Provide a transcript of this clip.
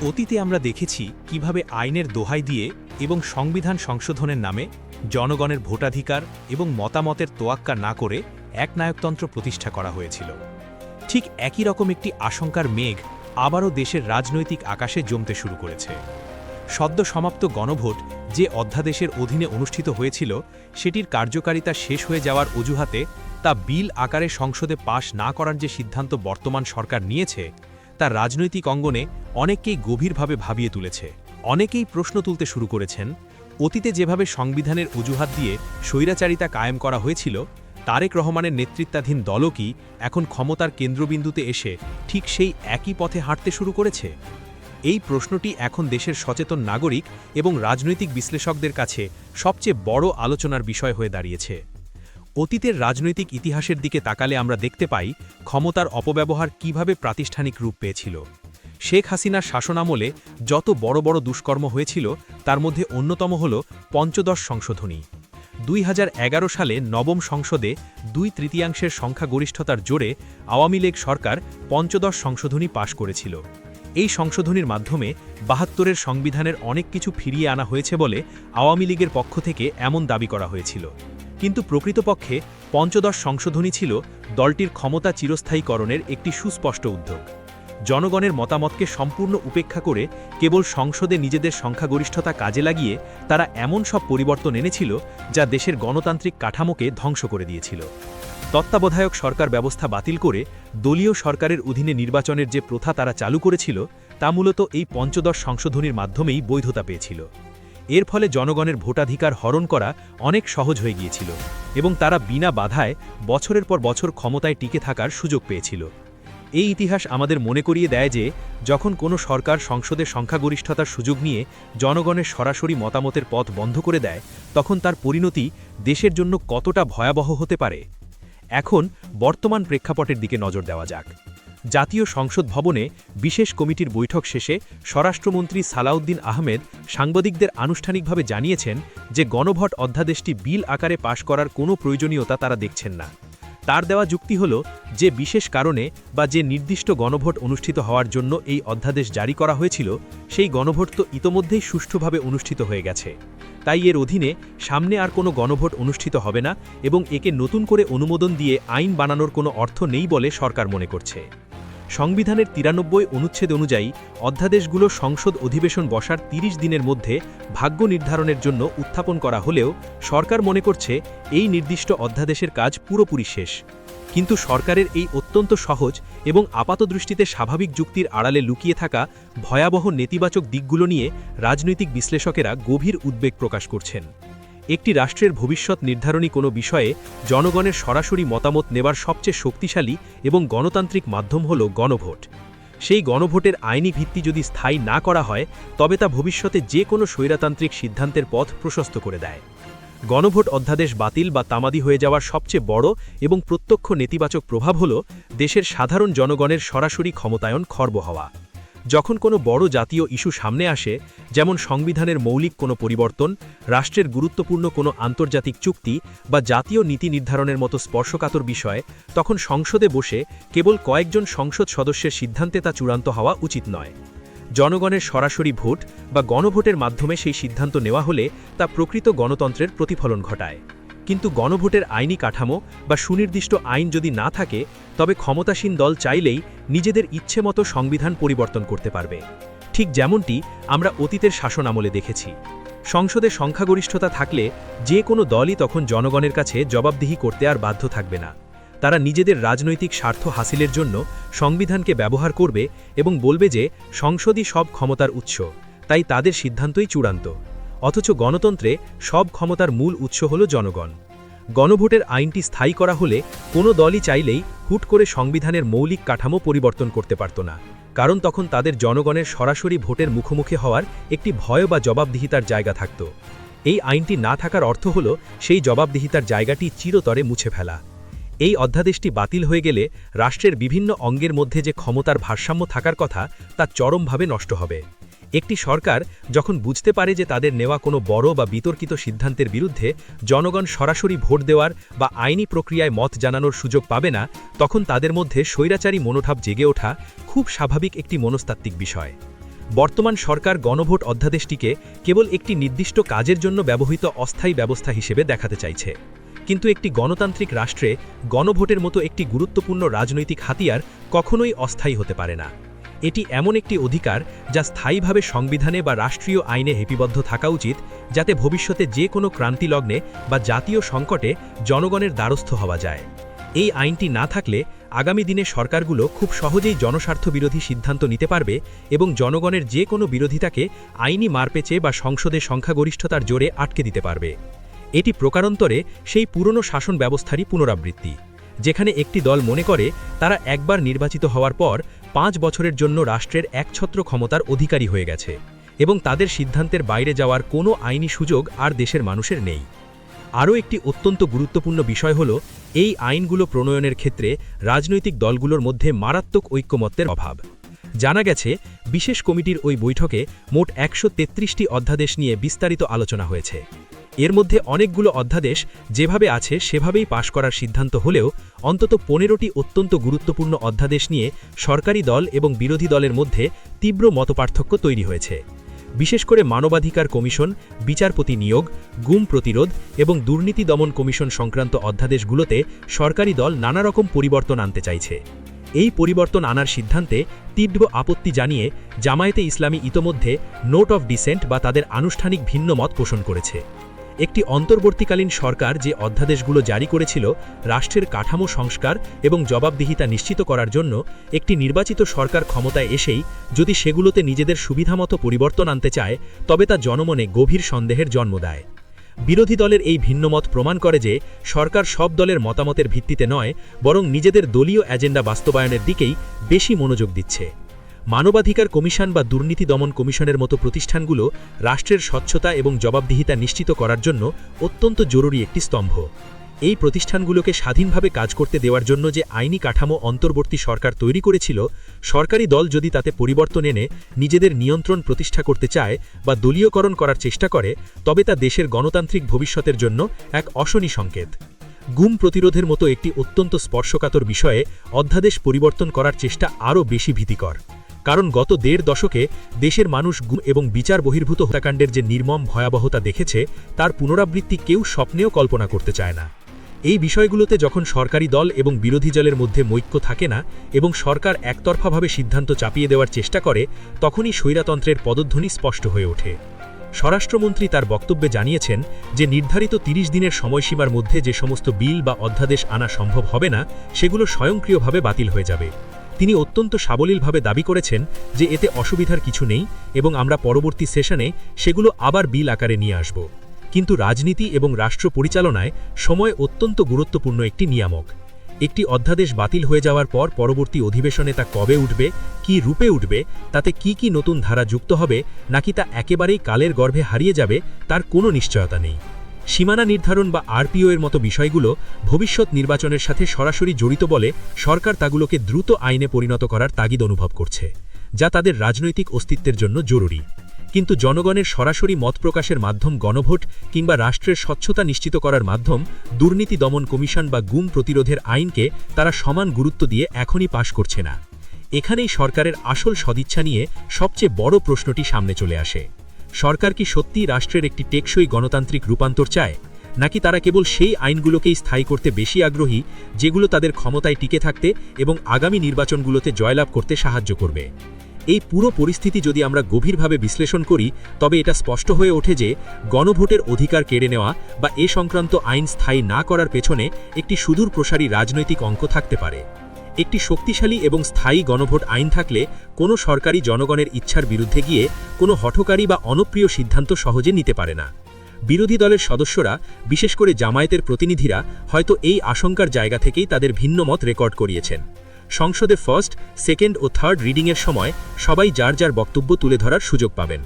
অতীতে আমরা দেখেছি কিভাবে আইনের দোহাই দিয়ে এবং সংবিধান সংশোধনের নামে জনগণের ভোটাধিকার এবং মতামতের তোয়াক্কা না করে একনায়কতন্ত্র প্রতিষ্ঠা করা হয়েছিল। ঠিক একই রকম একটি আশঙ্কার মেঘ আবারও দেশের রাজনৈতিক আকাশে জমতে শুরু করেছে। সদ্য সমাপ্ত গণভোট যে অধ্যাদেশের অধীনে অনুষ্ঠিত হয়েছিল সেটির কার্যকারিতা শেষ হয়ে যাওয়ার অজুহাতে তা বিল আকারে সংসদে পাশ না করার যে সিদ্ধান্ত বর্তমান সরকার নিয়েছে তা রাজনৈতিক অঙ্গনে অনেককেই গভীরভাবে ভাবিয়ে তুলেছে। অনেকেই প্রশ্ন তুলতে শুরু করেছেন, অতীতে যেভাবে সংবিধানের অজুহাত দিয়ে স্বৈরাচারিতা কায়েম করা হয়েছিল, তারেক রহমানের নেতৃত্বাধীন দলও কি এখন ক্ষমতার কেন্দ্রবিন্দুতে এসে ঠিক সেই একই পথে হাঁটতে শুরু করেছে? এই প্রশ্নটি এখন দেশের সচেতন নাগরিক এবং রাজনৈতিক বিশ্লেষকদের কাছে সবচেয়ে বড় আলোচনার বিষয় হয়ে দাঁড়িয়েছে। অতীতের রাজনৈতিক ইতিহাসের দিকে তাকালে আমরা দেখতে পাই ক্ষমতার অপব্যবহার কিভাবে প্রাতিষ্ঠানিক রূপ পেয়েছিল। শেখ হাসিনার শাসনামলে যত বড় বড় দুষ্কর্ম হয়েছিল তার মধ্যে অন্যতম হল পঞ্চদশ সংশোধনী। 2011 সালে নবম সংসদে 2/3 সংখ্যাগরিষ্ঠতার জোরে আওয়ামী লীগ সরকার পঞ্চদশ সংশোধনী পাশ করেছিল। এই সংশোধনীর মাধ্যমে 72-এর সংবিধানের অনেক কিছু ফিরিয়ে আনা হয়েছে বলে আওয়ামী লীগের পক্ষ থেকে এমন দাবি করা হয়েছিল। কিন্তু প্রকৃতপক্ষে পঞ্চদশ সংশোধনী ছিল দলটির ক্ষমতা চিরস্থায়ীকরণের একটি সুস্পষ্ট উদ্যোগ। জনগণের মতামতকে সম্পূর্ণ উপেক্ষা করে কেবল সংসদে নিজেদের সংখ্যাগরিষ্ঠতা কাজে লাগিয়ে তারা এমন সব পরিবর্তন এনেছিল যা দেশের গণতান্ত্রিক কাঠামোকে ধ্বংস করে দিয়েছিল। তত্ত্বাবধায়ক সরকার ব্যবস্থা বাতিল করে দলীয় সরকারের অধীনে নির্বাচনের যে প্রথা তারা চালু করেছিল তা মূলত এই পঞ্চদশ সংশোধনীর মাধ্যমেই বৈধতা পেয়েছিল। এর ফলে জনগণের ভোটাধিকার হরণ করা অনেক সহজ হয়ে গিয়েছিল এবং তারা বিনা বাধায় বছরের পর বছর ক্ষমতায় টিকে থাকার সুযোগ পেয়েছিল। এই ইতিহাস আমাদের মনে করিয়ে দেয় যে যখন কোনো সরকার সংসদে সংখ্যাগরিষ্ঠতার সুযোগ নিয়ে জনগণের সরাসরি মতামতের পথ বন্ধ করে দেয় তখন তার পরিণতি দেশের জন্য কতটা ভয়াবহ হতে পারে। এখন বর্তমান প্রেক্ষাপটের দিকে নজর দেওয়া যাক। জাতীয় সংসদ ভবনে বিশেষ কমিটির বৈঠক শেষে স্বরাষ্ট্রমন্ত্রী সালাউদ্দিন আহমেদ সাংবাদিকদের আনুষ্ঠানিকভাবে জানিয়েছেন যে গণভোট অধ্যাদেশটি বিল আকারে পাশ করার কোনো প্রয়োজনীয়তা তারা দেখছেন না। তার দেওয়া যুক্তি হল যে বিশেষ কারণে বা যে নির্দিষ্ট গণভোট অনুষ্ঠিত হওয়ার জন্য এই অধ্যাদেশ জারি করা হয়েছিল সেই গণভোট তো ইতোমধ্যেই সুষ্ঠুভাবে অনুষ্ঠিত হয়ে গেছে। তাই এর অধীনে সামনে আর কোনো গণভোট অনুষ্ঠিত হবে না এবং একে নতুন করে অনুমোদন দিয়ে আইন বানানোর কোনো অর্থ নেই বলে সরকার মনে করছে। সংবিধানের 93 অনুচ্ছেদ অনুযায়ী অধ্যাদেশগুলো সংসদ অধিবেশন বসার 30 দিনের মধ্যে ভাগ্য নির্ধারণের জন্য উত্থাপন করা হলেও সরকার মনে করছে এই নির্দিষ্ট অধ্যাদেশের কাজ পুরোপুরি শেষ। কিন্তু সরকারের এই অত্যন্ত সহজ এবং আপাতদৃষ্টিতে স্বাভাবিক যুক্তির আড়ালে লুকিয়ে থাকা ভয়াবহ নেতিবাচক দিকগুলো নিয়ে রাজনৈতিক বিশ্লেষকেরা গভীর উদ্বেগ প্রকাশ করছেন। একটি রাষ্ট্রের ভবিষ্যৎ নির্ধারণী কোনো বিষয়ে জনগণের সরাসরি মতামত নেবার সবচেয়ে শক্তিশালী এবং গণতান্ত্রিক মাধ্যম হল গণভোট। সেই গণভোটের আইনি ভিত্তি যদি স্থায়ী না করা হয় তবে তা ভবিষ্যতে যে কোনো স্বৈরতান্ত্রিক সিদ্ধান্তের পথ প্রশস্ত করে দেয়। গণভোট অধ্যাদেশ বাতিল বা তামাদি হয়ে যাওয়ার সবচেয়ে বড় এবং প্রত্যক্ষ নেতিবাচক প্রভাব হল দেশের সাধারণ জনগণের সরাসরি ক্ষমতায়ন খর্ব হওয়া। যখন কোনো বড় জাতীয় ইস্যু সামনে আসে, যেমন সংবিধানের মৌলিক কোনো পরিবর্তন, রাষ্ট্রের গুরুত্বপূর্ণ কোনো আন্তর্জাতিক চুক্তি বা জাতীয় নীতি নির্ধারণের মতো স্পর্শকাতর বিষয়, তখন সংসদে বসে কেবল কয়েকজন সংসদ সদস্যের সিদ্ধান্তে তা চূড়ান্ত হওয়া উচিত নয়। জনগণের সরাসরি ভোট বা গণভোটের মাধ্যমে সেই সিদ্ধান্ত নেওয়া হলে তা প্রকৃত গণতন্ত্রের প্রতিফলন ঘটায়। কিন্তু গণভোটের আইনি কাঠামো বা সুনির্দিষ্ট আইন যদি না থাকে তবে ক্ষমতাসীন দল চাইলেই নিজেদের ইচ্ছেমতো সংবিধান পরিবর্তন করতে পারবে। ঠিক যেমনটি আমরা অতীতের শাসন আমলে দেখেছি। সংসদে সংখ্যাগরিষ্ঠতা থাকলে যে কোনো দলই তখন জনগণের কাছে জবাবদিহি করতে আর বাধ্য থাকবে না। তারা নিজেদের রাজনৈতিক স্বার্থ হাসিলের জন্য সংবিধানকে ব্যবহার করবে এবং বলবে যে সংসদই সব ক্ষমতার উৎস, তাই তাদের সিদ্ধান্তই চূড়ান্ত। অথচ গণতন্ত্রে সব ক্ষমতার মূল উৎস হল জনগণ। গণভোটের আইনটি স্থায়ী করা হলে কোনো দলই চাইলেই হুট করে সংবিধানের মৌলিক কাঠামো পরিবর্তন করতে পারত না, কারণ তখন তাদের জনগণের সরাসরি ভোটের মুখোমুখি হওয়ার একটি ভয় বা জবাবদিহিতার জায়গা থাকত। এই আইনটি না থাকার অর্থ হল সেই জবাবদিহিতার জায়গাটি চিরতরে মুছে ফেলা। এই অধ্যাদেশটি বাতিল হয়ে গেলে রাষ্ট্রের বিভিন্ন অঙ্গের মধ্যে যে ক্ষমতার ভারসাম্য থাকার কথা তা চরমভাবে নষ্ট হবে। একটি সরকার যখন বুঝতে পারে যে তাদের নেওয়া কোনো বড় বা বিতর্কিত সিদ্ধান্তের বিরুদ্ধে জনগণ সরাসরি ভোট দেওয়ার বা আইনি প্রক্রিয়ায় মত জানানোর সুযোগ পাবে না, তখন তাদের মধ্যে স্বৈরাচারী মনোভাব জেগে ওঠা খুব স্বাভাবিক একটি মনস্তাত্ত্বিক বিষয়। বর্তমান সরকার গণভোট অধ্যাদেশটিকে কেবল একটি নির্দিষ্ট কাজের জন্য ব্যবহৃত অস্থায়ী ব্যবস্থা হিসেবে দেখাতে চাইছে। কিন্তু একটি গণতান্ত্রিক রাষ্ট্রে গণভোটের মতো একটি গুরুত্বপূর্ণ রাজনৈতিক হাতিয়ার কখনোই অস্থায়ী হতে পারে না। এটি এমন একটি অধিকার যা স্থায়ীভাবে সংবিধানে বা রাষ্ট্রীয় আইনে লিপিবদ্ধ থাকা উচিত, যাতে ভবিষ্যতে যে কোনো ক্রান্তিলগ্নে বা জাতীয় সংকটে জনগণের দ্বারস্থ হওয়া যায়। এই আইনটি না থাকলে আগামী দিনে সরকারগুলো খুব সহজেই জনস্বার্থ বিরোধী সিদ্ধান্ত নিতে পারবে এবং জনগণের যে কোনো বিরোধিতাকে আইনি মারপেচে বা সংসদে সংখ্যাগরিষ্ঠতার জোরে আটকে দিতে পারবে। এটি প্রকারান্তরে সেই পুরনো শাসন ব্যবস্থারই পুনরাবৃত্তি, যেখানে একটি দল মনে করে তারা একবার নির্বাচিত হওয়ার পর 5 বছরের জন্য রাষ্ট্রের একছত্র ক্ষমতার অধিকারী হয়ে গেছে এবং তাদের সিদ্ধান্তের বাইরে যাওয়ার কোনো আইনি সুযোগ আর দেশের মানুষের নেই। আরও একটি অত্যন্ত গুরুত্বপূর্ণ বিষয় হল এই আইনগুলো প্রণয়নের ক্ষেত্রে রাজনৈতিক দলগুলোর মধ্যে মারাত্মক ঐক্যমত্যের অভাব। জানা গেছে বিশেষ কমিটির ওই বৈঠকে মোট 133টি অধ্যাদেশ নিয়ে বিস্তারিত আলোচনা হয়েছে। এর মধ্যে অনেকগুলো অধ্যাদেশ যেভাবে আছে সেভাবেই পাশ করার সিদ্ধান্ত হলেও অন্তত 15টি অত্যন্ত গুরুত্বপূর্ণ অধ্যাদেশ নিয়ে সরকারি দল এবং বিরোধী দলের মধ্যে তীব্র মতপার্থক্য তৈরি হয়েছে। বিশেষ করে মানবাধিকার কমিশন, বিচারপতি নিয়োগ, গুম প্রতিরোধ এবং দুর্নীতি দমন কমিশন সংক্রান্ত অধ্যাদেশগুলোতে সরকারি দল নানা রকম পরিবর্তন আনতে চাইছে। এই পরিবর্তন আনার সিদ্ধান্তে তীব্র আপত্তি জানিয়ে জামায়াতে ইসলামী ইতোমধ্যে নোট অফ ডিসেন্ট বা তাদের আনুষ্ঠানিক ভিন্ন মত পোষণ করেছে। একটি অন্তর্বর্তীকালীন সরকার যে অধ্যাদেশগুলো জারি করেছিল রাষ্ট্রের কাঠামো সংস্কার এবং জবাবদিহিতা নিশ্চিত করার জন্য, একটি নির্বাচিত সরকার ক্ষমতায় এসেই যদি সেগুলোতে নিজেদের সুবিধামতো পরিবর্তন আনতে চায়, তবে তা জনমনে গভীর সন্দেহের জন্ম দেয়। বিরোধী দলের এই ভিন্নমত প্রমাণ করে যে সরকার সব দলের মতামতের ভিত্তিতে নয়, বরং নিজেদের দলীয় এজেন্ডা বাস্তবায়নের দিকেই বেশি মনোযোগ দিচ্ছে। মানবাধিকার কমিশন বা দুর্নীতি দমন কমিশনের মতো প্রতিষ্ঠানগুলো রাষ্ট্রের স্বচ্ছতা এবং জবাবদিহিতা নিশ্চিত করার জন্য অত্যন্ত জরুরি একটি স্তম্ভ। এই প্রতিষ্ঠানগুলোকে স্বাধীনভাবে কাজ করতে দেওয়ার জন্য যে আইনি কাঠামো অন্তর্বর্তী সরকার তৈরি করেছিল, সরকারি দল যদি তাতে পরিবর্তন এনে নিজেদের নিয়ন্ত্রণ প্রতিষ্ঠা করতে চায় বা দলীয়করণ করার চেষ্টা করে, তবে তা দেশের গণতান্ত্রিক ভবিষ্যতের জন্য এক অশনি সংকেত। গুম প্রতিরোধের মতো একটি অত্যন্ত স্পর্শকাতর বিষয়ে অধ্যাদেশ পরিবর্তন করার চেষ্টা আরও বেশি ভীতিকর, কারণ গত 1.5 দশকে দেশের মানুষ গুম এবং বিচার বহির্ভূত হত্যাকাণ্ডের যে নির্মম ভয়াবহতা দেখেছে, তার পুনরাবৃত্তি কেউ স্বপ্নেও কল্পনা করতে চায় না। এই বিষয়গুলোতে যখন সরকারি দল এবং বিরোধী দলের মধ্যে মৈক্য থাকে না এবং সরকার একতরফাভাবে সিদ্ধান্ত চাপিয়ে দেওয়ার চেষ্টা করে, তখনই স্বৈরতন্ত্রের পদধ্বনি স্পষ্ট হয়ে ওঠে। স্বরাষ্ট্রমন্ত্রী তার বক্তব্যে জানিয়েছেন যে নির্ধারিত 30 দিনের সময়সীমার মধ্যে যে সমস্ত বিল বা অধ্যাদেশ আনা সম্ভব হবে না, সেগুলো স্বয়ংক্রিয়ভাবে বাতিল হয়ে যাবে। তিনি অত্যন্ত সাবলীলভাবে দাবি করেছেন যে এতে অসুবিধার কিছু নেই এবং আমরা পরবর্তী সেশনে সেগুলো আবার বিল আকারে নিয়ে আসব। কিন্তু রাজনীতি এবং রাষ্ট্র পরিচালনায় সময় অত্যন্ত গুরুত্বপূর্ণ একটি নিয়ামক। একটি অধ্যাদেশ বাতিল হয়ে যাওয়ার পর পরবর্তী অধিবেশনে তা কবে উঠবে, কি রূপে উঠবে, তাতে কি নতুন ধারা যুক্ত হবে, নাকি তা একেবারেই কালের গর্ভে হারিয়ে যাবে, তার কোনো নিশ্চয়তা নেই। সীমানা নির্ধারণ বা আরপিও এর মতো বিষয়গুলো ভবিষ্যৎ নির্বাচনের সাথে সরাসরি জড়িত বলে সরকার তাগুলোকে দ্রুত আইনে পরিণত করার তাগিদ অনুভব করছে, যা তাদের রাজনৈতিক অস্তিত্বের জন্য জরুরি। কিন্তু জনগণের সরাসরি মত প্রকাশের মাধ্যম গণভোট কিংবা রাষ্ট্রের স্বচ্ছতা নিশ্চিত করার মাধ্যম দুর্নীতি দমন কমিশন বা গুম প্রতিরোধের আইনকে তারা সমান গুরুত্ব দিয়ে এখনই পাশ করছে না। এখানেই সরকারের আসল সদিচ্ছা নিয়ে সবচেয়ে বড় প্রশ্নটি সামনে চলে আসে। সরকার কি সত্যিই রাষ্ট্রের একটি টেকসই গণতান্ত্রিক রূপান্তর চায়, নাকি তারা কেবল সেই আইনগুলোকেই স্থায়ী করতে বেশি আগ্রহী যেগুলো তাদের ক্ষমতায় টিকে থাকতে এবং আগামী নির্বাচনগুলোতে জয়লাভ করতে সাহায্য করবে? এই পুরো পরিস্থিতি যদি আমরা গভীরভাবে বিশ্লেষণ করি, তবে এটা স্পষ্ট হয়ে ওঠে যে গণভোটের অধিকার কেড়ে নেওয়া বা এ সংক্রান্ত আইন স্থায়ী না করার পেছনে একটি সুদূর প্রসারী রাজনৈতিক অঙ্ক থাকতে পারে। একটি শক্তিশালী এবং স্থায়ী গণভোট আইন থাকলে কোনো সরকারি জনগণের ইচ্ছার বিরুদ্ধে গিয়ে কোনো হঠকারী বা অনপ্রিয় সিদ্ধান্ত সহজে নিতে পারে না। বিরোধী দলের সদস্যরা, বিশেষ করে জামায়াতের প্রতিনিধিরা, হয়তো এই আশঙ্কার জায়গা থেকেই তাদের ভিন্ন মত রেকর্ড করিয়েছেন। সংসদে ফার্স্ট, সেকেন্ড ও থার্ড রিডিংয়ের সময় সবাই যার যার বক্তব্য তুলে ধরার সুযোগ পাবেন।